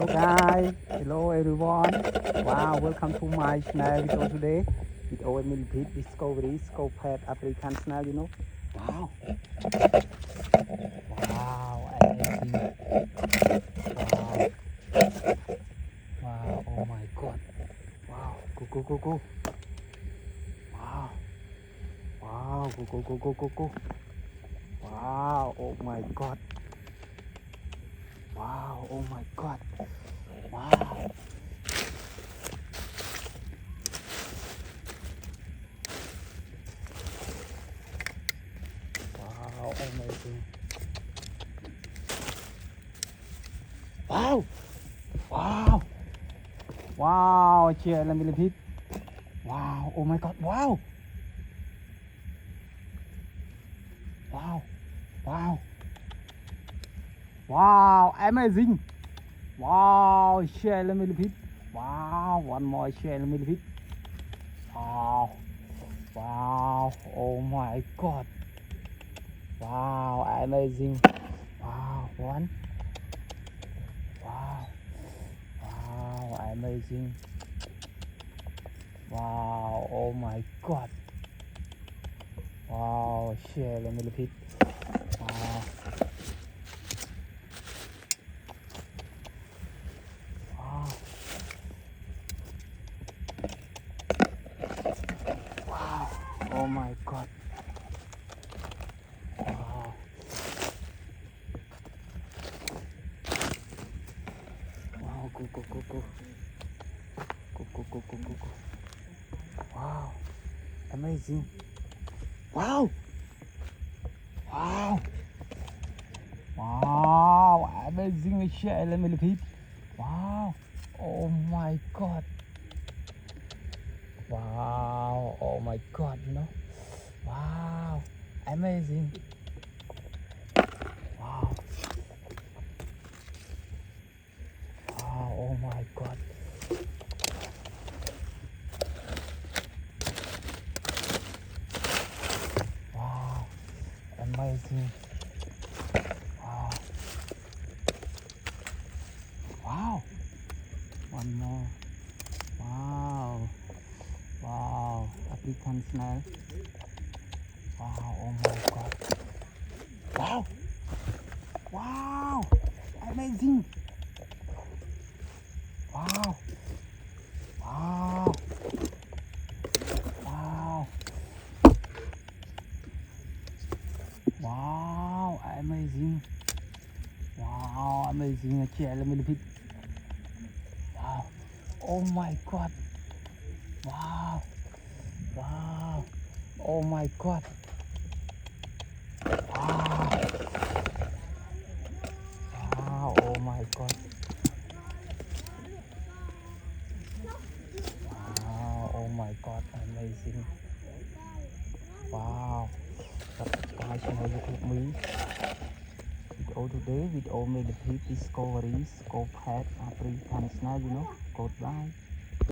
guys, hello everyone. Wow, welcome to my snail video today with our Millipedes discoveries, go pet African snail, Wow, wow, amazing. Wow, wow, oh my god. Wow, go. Wow, wow, go. Wow, oh my god. Wow, oh my god. Wow. Wow, amazing. Wow. Wow. Wow, chia là Millipede. Wow, oh my god. Wow. Wow. Wow. Wow, amazing. Wow, share là Millipede. Wow, one more share là Millipede. Wow. Wow, oh my god. Wow, amazing. Wow, one. Wow. Wow, amazing. Wow, oh my god. Wow, share là Millipede. Wow. Wow. Wow. Oh my god. Wow. Wow, go. Go. Wow. Amazing. Wow. Wow. Wow. Amazing share là Millipede. Wow. Oh my god. Wow. Oh my god, Wow. Amazing. Wow. Wow. Oh my god. Wow. Amazing. Wow. Wow. One more. Wow. Wow. African snail. Wow. Oh my god. Wow. Wow. Amazing. Wow. Wow. Wow. Wow. Amazing. Wow. Amazing. Trẻ là Millipede. Wow. Oh my god. Wow. Wow. Oh my god. Wow. Wow. Oh my god. Wow. Oh my god. Amazing. Wow. Subscribe channel YouTube me. Video today with all Millipedes discoveries, go pet African snail, Goodbye.